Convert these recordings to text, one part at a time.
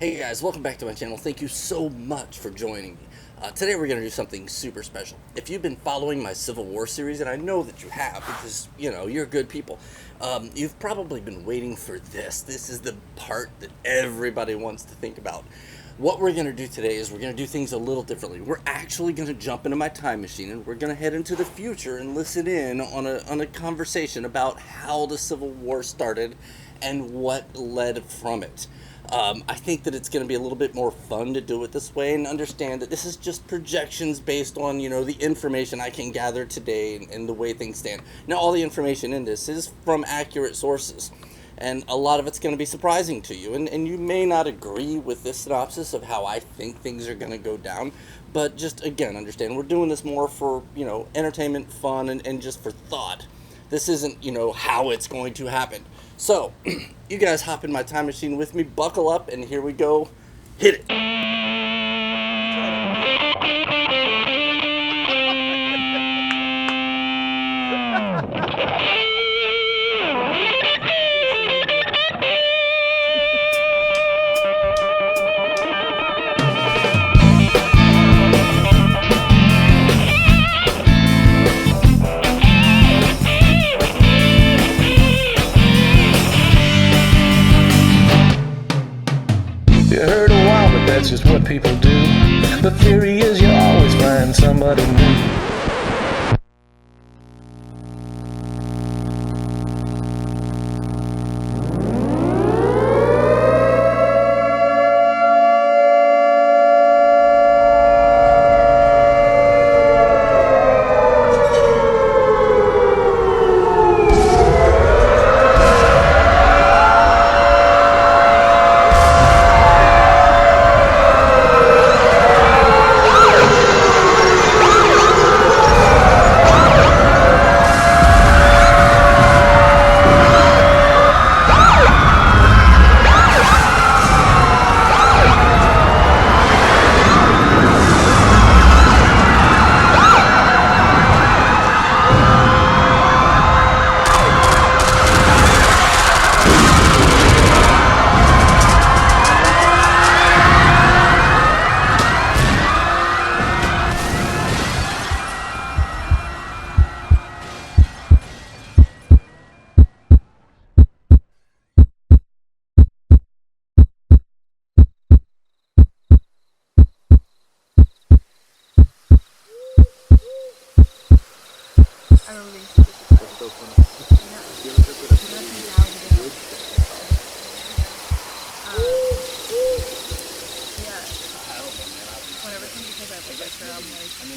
Hey guys, welcome back to my channel. Thank you so much for joining me. Today we're going to do something super special. If you've been following my Civil War series, and I know that you have because, you're good people, you've probably been waiting for this. This is the part that everybody wants to think about. What we're going to do today is we're going to do things a little differently. We're actually going to jump into my time machine and we're going to head into the future and listen in on a conversation about how the Civil War started and what led from it. I think that it's going to be a little bit more fun to do it this way and understand that this is just projections based on, the information I can gather today and the way things stand. Now, all the information in this is from accurate sources, and a lot of it's going to be surprising to you. And you may not agree with this synopsis of how I think things are going to go down, but just, again, understand we're doing this more for, entertainment, fun, and just for thought. This isn't, how it's going to happen. So, you guys hop in my time machine with me, buckle up, and here we go. Hit it. You heard a while, but that's just what people do. The theory is you always find somebody new.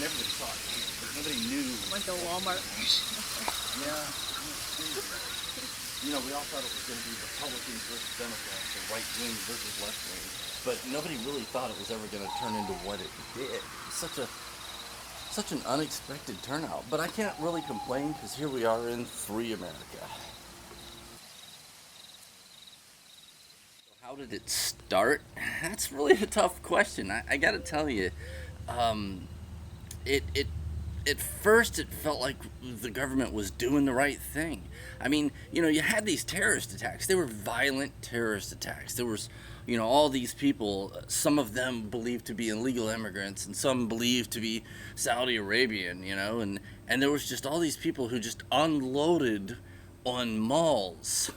Everybody saw it, but nobody knew. Went to Walmart. Yeah. We all thought it was going to be Republicans versus Democrats, or right wing versus left wing, but nobody really thought it was ever going to turn into what it did. Such an unexpected turnout, but I can't really complain because here we are in free America. How did it start? That's really a tough question. I got to tell you, um, it at first it felt like the government was doing the right thing. I mean, you had these terrorist attacks. They were violent terrorist attacks. There was, all these people, some of them believed to be illegal immigrants and some believed to be Saudi Arabian, and there was just all these people who just unloaded on malls.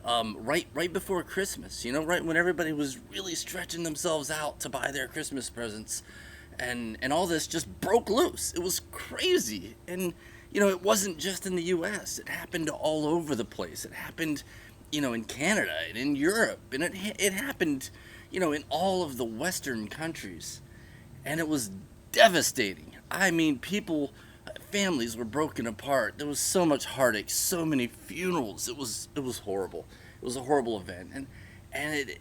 Right before Christmas, right when everybody was really stretching themselves out to buy their Christmas presents, and all this just broke loose. It was crazy, and it wasn't just in the U.S. It happened all over the place. It happened, in Canada and in Europe, and it happened, in all of the Western countries, and it was devastating. I mean, families were broken apart. There was so much heartache, so many funerals. It was horrible. It was a horrible event, and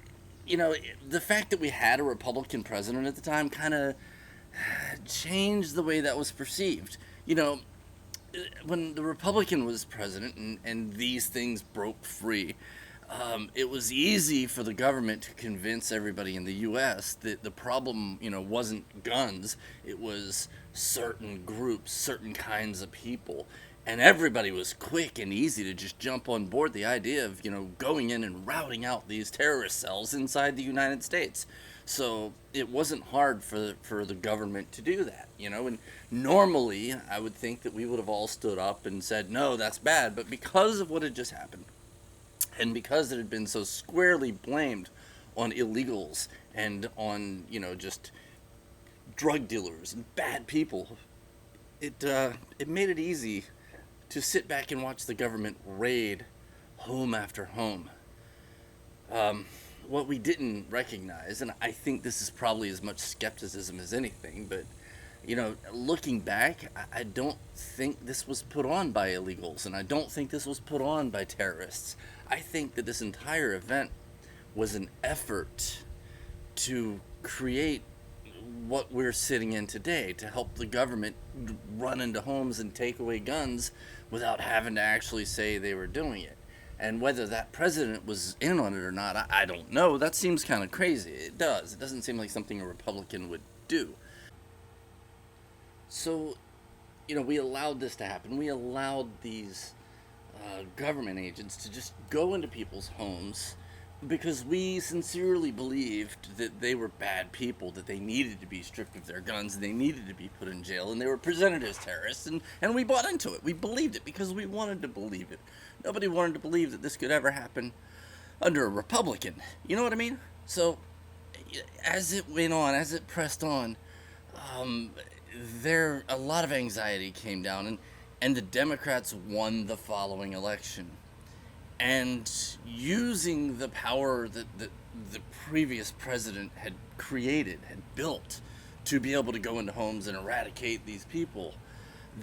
the fact that we had a Republican president at the time kind of changed the way that was perceived. When the Republican was president and these things broke free, it was easy for the government to convince everybody in the U.S. that the problem, wasn't guns. It was certain groups, certain kinds of people. And everybody was quick and easy to just jump on board the idea of, going in and routing out these terrorist cells inside the United States. So it wasn't hard for the government to do that, And normally, I would think that we would have all stood up and said, no, that's bad. But because of what had just happened, and because it had been so squarely blamed on illegals and on, just drug dealers and bad people, it made it easy to sit back and watch the government raid home after home. What we didn't recognize, and I think this is probably as much skepticism as anything, but looking back, I don't think this was put on by illegals, and I don't think this was put on by terrorists. I think that this entire event was an effort to create what we're sitting in today, to help the government run into homes and take away guns without having to actually say they were doing it. And whether that president was in on it or not, I don't know. That seems kind of crazy. It does. It doesn't seem like something a Republican would do. So, we allowed this to happen. We allowed these government agents to just go into people's homes because we sincerely believed that they were bad people, that they needed to be stripped of their guns, and they needed to be put in jail, and they were presented as terrorists, and we bought into it. We believed it because we wanted to believe it. Nobody wanted to believe that this could ever happen under a Republican. You know what I mean? So, as it went on, as it pressed on, a lot of anxiety came down, and the Democrats won the following election. And using the power that the previous president had created, had built, to be able to go into homes and eradicate these people,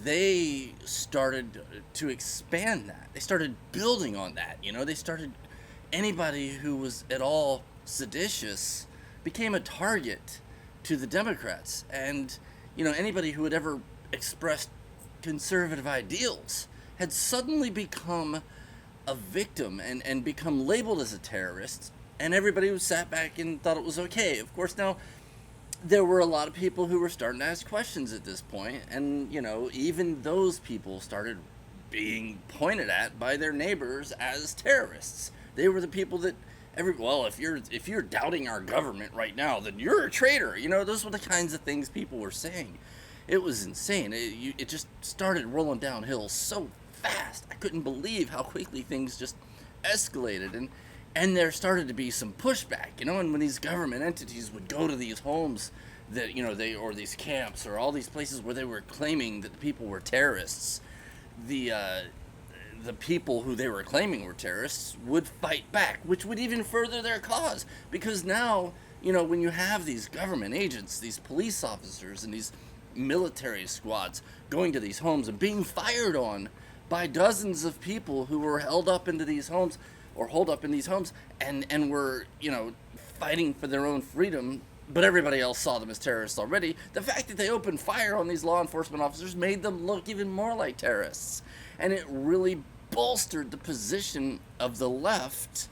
they started to expand that. They started building on that. Anybody who was at all seditious became a target to the Democrats. And, anybody who had ever expressed conservative ideals had suddenly become a victim and become labeled as a terrorist, and everybody who sat back and thought it was okay. Of course, now, there were a lot of people who were starting to ask questions at this point, and, even those people started being pointed at by their neighbors as terrorists. They were the people that if you're doubting our government right now, then you're a traitor. Those were the kinds of things people were saying. It was insane. It just started rolling downhill so fast. I couldn't believe how quickly things just escalated, and there started to be some pushback, and when these government entities would go to these homes that, or these camps or all these places where they were claiming that the people were terrorists, the people who they were claiming were terrorists would fight back, which would even further their cause, because now, when you have these government agents, these police officers, and these military squads going to these homes and being fired on by dozens of people who were held up into these homes or holed up in these homes and were, fighting for their own freedom, but everybody else saw them as terrorists already. The fact that they opened fire on these law enforcement officers made them look even more like terrorists. And it really bolstered the position of the left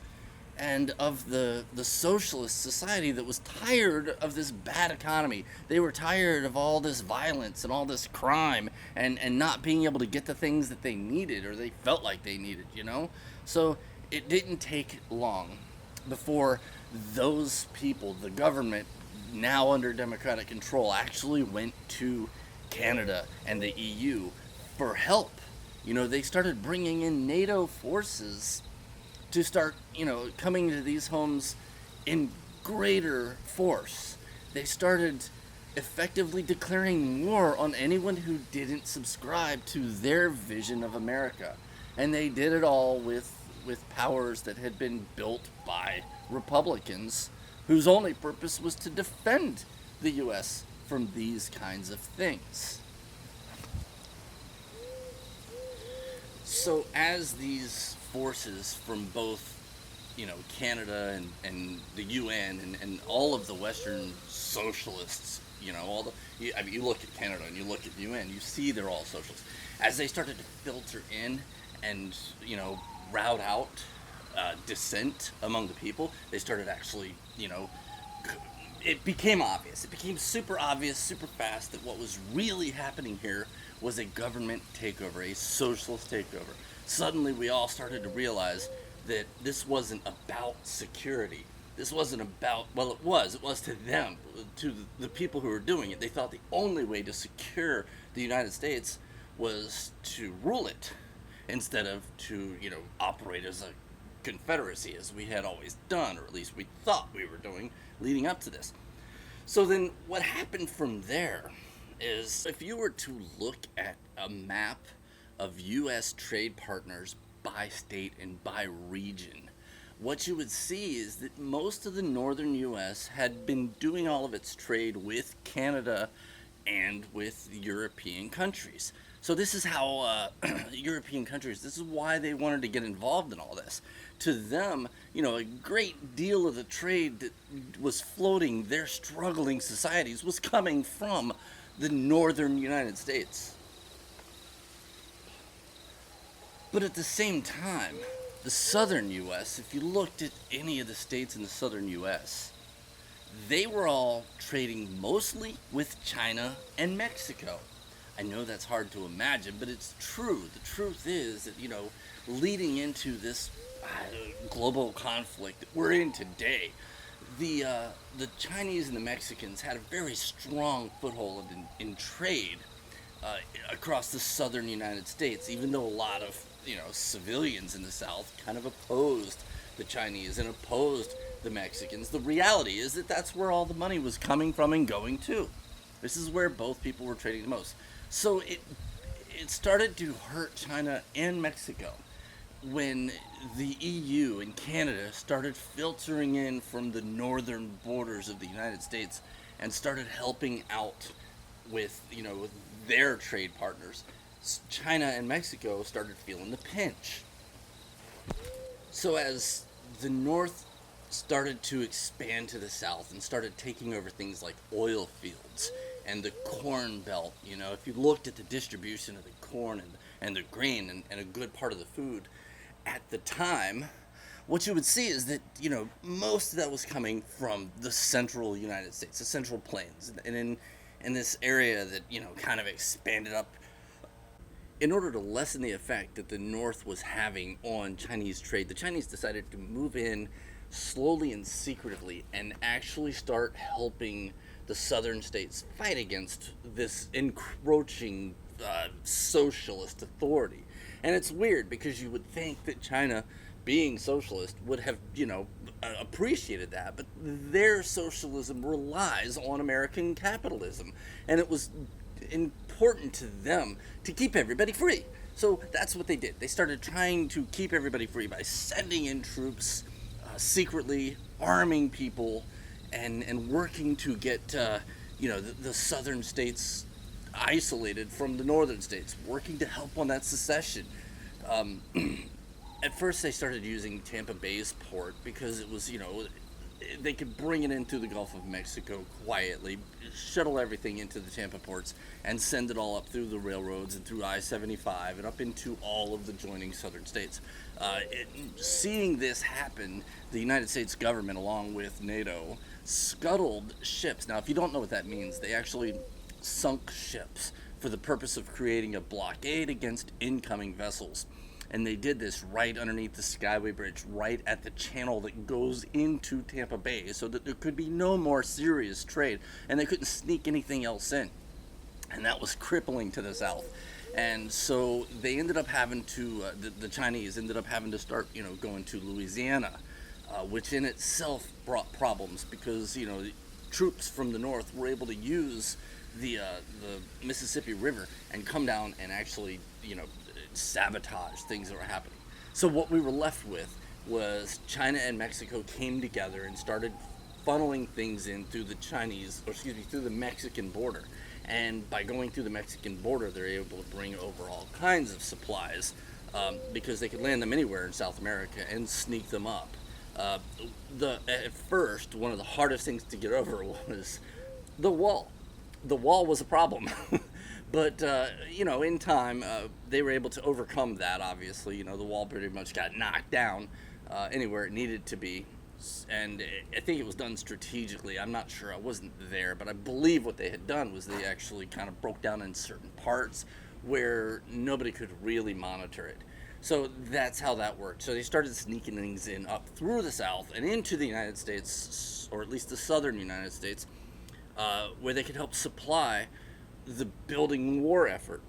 and of the socialist society that was tired of this bad economy. They were tired of all this violence and all this crime and not being able to get the things that they needed or they felt like they needed, So it didn't take long before those people, the government, now under Democratic control, actually went to Canada and the EU for help. They started bringing in NATO forces to start, coming to these homes in greater force. They started effectively declaring war on anyone who didn't subscribe to their vision of America. And they did it all with powers that had been built by Republicans whose only purpose was to defend the U.S. from these kinds of things. So as these forces from both, Canada and the UN and all of the Western socialists, you look at Canada and you look at the UN, you see they're all socialists. As they started to filter in and, route out dissent among the people, they started actually, it became obvious. It became super obvious, super fast that what was really happening here was a government takeover, a socialist takeover. Suddenly, we all started to realize that this wasn't about security. This wasn't about, well, it was to them, to the people who were doing it. They thought the only way to secure the United States was to rule it instead of to, operate as a confederacy as we had always done, or at least we thought we were doing leading up to this. So then what happened from there is if you were to look at a map of U.S. trade partners by state and by region, what you would see is that most of the northern U.S. had been doing all of its trade with Canada and with European countries. So this is how European countries, this is why they wanted to get involved in all this. To them, a great deal of the trade that was floating their struggling societies was coming from the northern United States. But at the same time, the southern U.S., if you looked at any of the states in the southern U.S., they were all trading mostly with China and Mexico. I know that's hard to imagine, but it's true. The truth is that, leading into this global conflict that we're in today, the Chinese and the Mexicans had a very strong foothold in trade across the southern United States, even though a lot of, civilians in the South kind of opposed the Chinese and opposed the Mexicans. The reality is that that's where all the money was coming from and going to. This is where both people were trading the most. So it started to hurt China and Mexico when the EU and Canada started filtering in from the northern borders of the United States and started helping out with, their trade partners. China and Mexico started feeling the pinch. So as the North started to expand to the South and started taking over things like oil fields and the corn belt, if you looked at the distribution of the corn and the grain and a good part of the food at the time, what you would see is that, most of that was coming from the central United States, the Central Plains, and in this area that, kind of expanded up. In order to lessen the effect that the North was having on Chinese trade, the Chinese decided to move in slowly and secretively and actually start helping the southern states fight against this encroaching socialist authority. And it's weird because you would think that China, being socialist, would have, appreciated that, but their socialism relies on American capitalism, and it was important to them to keep everybody free. So that's what they did. They started trying to keep everybody free by sending in troops, secretly arming people, and working to get the southern states isolated from the northern states, working to help on that secession. At first they started using Tampa Bay's port because it was, they could bring it in through the Gulf of Mexico quietly, shuttle everything into the Tampa ports, and send it all up through the railroads and through I-75 and up into all of the joining southern states. Seeing this happen, the United States government, along with NATO, scuttled ships. Now, if you don't know what that means, they actually sunk ships for the purpose of creating a blockade against incoming vessels. And they did this right underneath the Skyway Bridge, right at the channel that goes into Tampa Bay, so that there could be no more serious trade, and they couldn't sneak anything else in. And that was crippling to the South. And so they ended up having to, the Chinese ended up having to start, going to Louisiana, which in itself brought problems because, troops from the North were able to use the Mississippi River and come down and actually, sabotage things that were happening. So what we were left with was China and Mexico came together and started funneling things in through through the Mexican border. And by going through the Mexican border, they're able to bring over all kinds of supplies because they could land them anywhere in South America and sneak them up. At first, one of the hardest things to get over was the wall. The wall was a problem. But, in time, they were able to overcome that, obviously. The wall pretty much got knocked down anywhere it needed to be. And I think it was done strategically. I'm not sure, I wasn't there, but I believe what they had done was they actually kind of broke down in certain parts where nobody could really monitor it. So that's how that worked. So they started sneaking things in up through the South and into the United States, or at least the southern United States, where they could help supply the building war effort.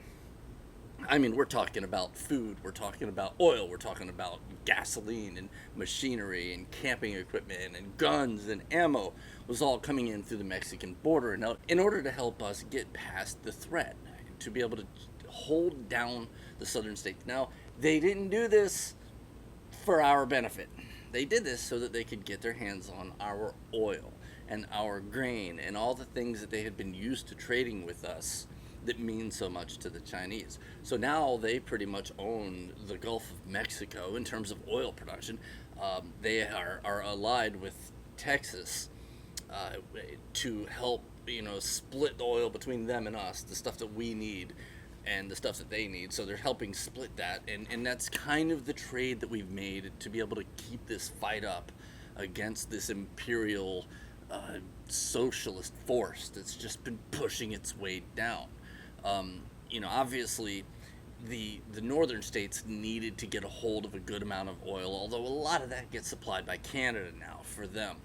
I mean, we're talking about food, we're talking about oil, we're talking about gasoline and machinery and camping equipment and guns and ammo was all coming in through the Mexican border in order to help us get past the threat, to be able to hold down the southern states. Now, they didn't do this for our benefit. They did this so that they could get their hands on our oil and our grain and all the things that they had been used to trading with us that mean so much to the Chinese. So now they pretty much own the Gulf of Mexico in terms of oil production. They are allied with Texas to help, split the oil between them and us, the stuff that we need and the stuff that they need. So they're helping split that, and that's kind of the trade that we've made to be able to keep this fight up against this imperial socialist force that's just been pushing its way down. Obviously the northern states needed to get a hold of a good amount of oil, although a lot of that gets supplied by Canada now for them.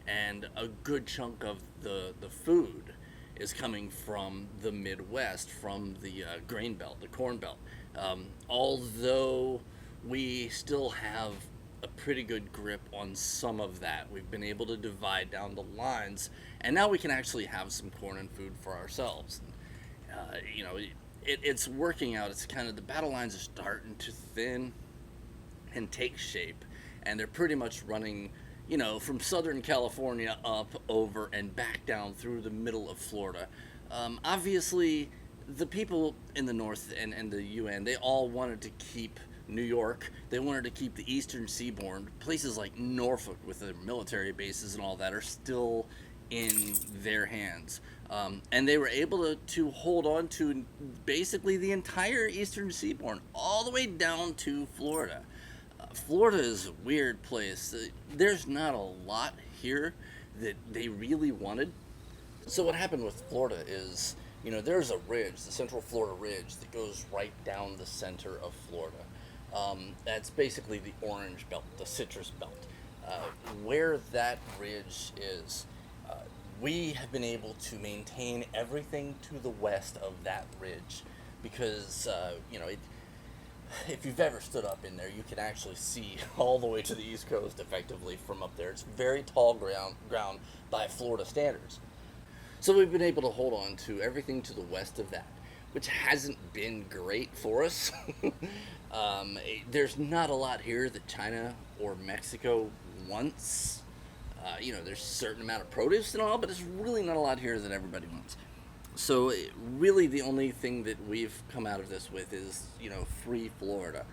And a good chunk of the food is coming from the Midwest, from the grain belt, the corn belt. Although we still have a pretty good grip on some of that, we've been able to divide down the lines, and now we can actually have some corn and food for ourselves. It's working out. It's kind of, the battle lines are starting to thin and take shape, and they're pretty much running, from Southern California up over and back down through the middle of Florida. Obviously, the people in the North and the UN, they all wanted to keep New York. They wanted to keep the Eastern Seaboard. Places like Norfolk with their military bases and all that are still in their hands. And they were able to hold on to basically the entire Eastern Seaboard, all the way down to Florida. Florida is a weird place. There's not a lot here that they really wanted. So what happened with Florida is, there's a ridge, the Central Florida Ridge, that goes right down the center of Florida. That's basically the orange belt, the citrus belt. Where that ridge is, we have been able to maintain everything to the west of that ridge because, if you've ever stood up in there, you can actually see all the way to the East Coast effectively from up there. It's very tall ground by Florida standards. So we've been able to hold on to everything to the west of that, which hasn't been great for us. There's not a lot here that China or Mexico wants. There's a certain amount of produce and all, but there's really not a lot here that everybody wants. So really the only thing that we've come out of this with is, free Florida.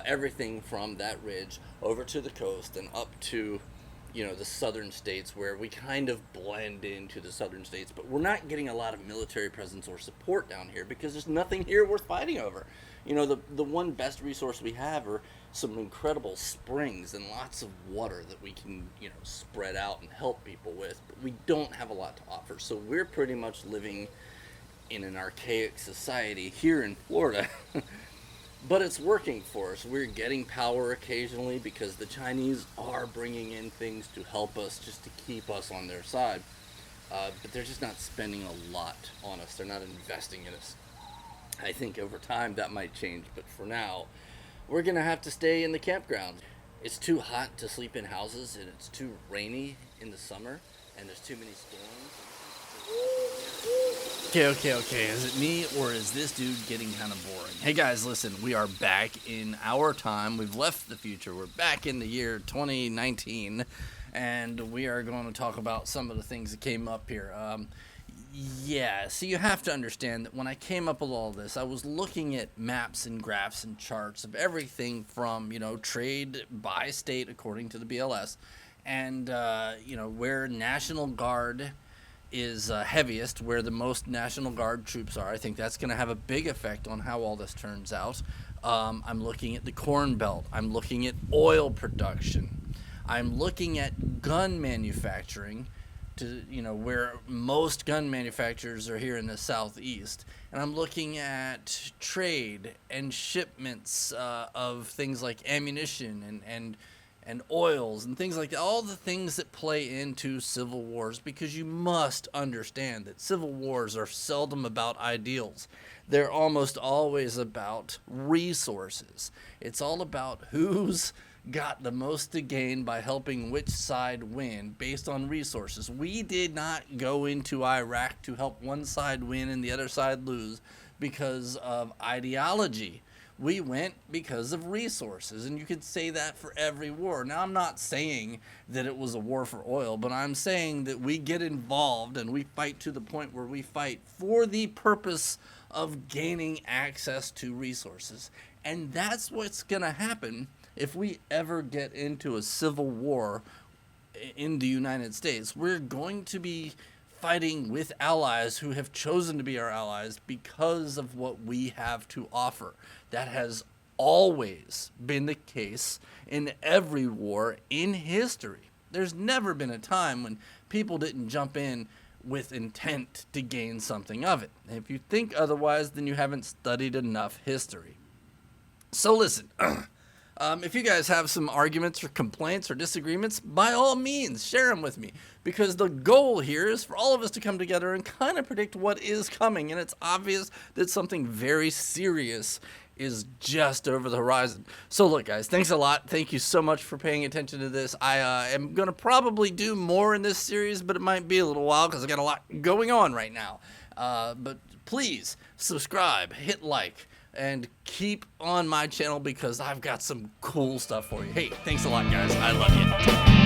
Everything from that ridge over to the coast and up to, the southern states, where we kind of blend into the southern states, but we're not getting a lot of military presence or support down here because there's nothing here worth fighting over. The one best resource we have are some incredible springs and lots of water that we can, spread out and help people with, but we don't have a lot to offer. So we're pretty much living in an archaic society here in Florida. But it's working for us. We're getting power occasionally because the Chinese are bringing in things to help us, just to keep us on their side. But they're just not spending a lot on us. They're not investing in us. I think over time that might change, but for now, we're going to have to stay in the campground. It's too hot to sleep in houses, and it's too rainy in the summer, and there's too many storms. Okay. Is it me, or is this dude getting kind of boring? Hey guys, listen, we are back in our time. We've left the future. We're back in the year 2019, and we are going to talk about some of the things that came up here. So you have to understand that when I came up with all this, I was looking at maps and graphs and charts of everything from, trade by state according to the BLS, and, where National Guard is heaviest, where the most National Guard troops are. I think that's going to have a big effect on how all this turns out. I'm looking at the Corn Belt. I'm looking at oil production. I'm looking at gun manufacturing, to where most gun manufacturers are here in the southeast, and I'm looking at trade and shipments of things like ammunition and oils and things like that, all the things that play into civil wars, because you must understand that civil wars are seldom about ideals. They're almost always about resources. It's all about who's got the most to gain by helping which side win based on resources. We did not go into Iraq to help one side win and the other side lose because of ideology. We went because of resources, and you could say that for every war. Now, I'm not saying that it was a war for oil, but I'm saying that we get involved and we fight to the point where we fight for the purpose of gaining access to resources. And that's what's going to happen if we ever get into a civil war in the United States. We're going to be fighting with allies who have chosen to be our allies because of what we have to offer. That has always been the case in every war in history. There's never been a time when people didn't jump in with intent to gain something of it. And if you think otherwise, then you haven't studied enough history. So listen, if you guys have some arguments or complaints or disagreements, by all means, share them with me. Because the goal here is for all of us to come together and kind of predict what is coming. And it's obvious that something very serious is just over the horizon. So look, guys, thanks a lot. Thank you so much for paying attention to this. I am going to probably do more in this series, but it might be a little while because I got a lot going on right now. But please subscribe, hit like, and keep on my channel because I've got some cool stuff for you. Hey, thanks a lot, guys. I love you.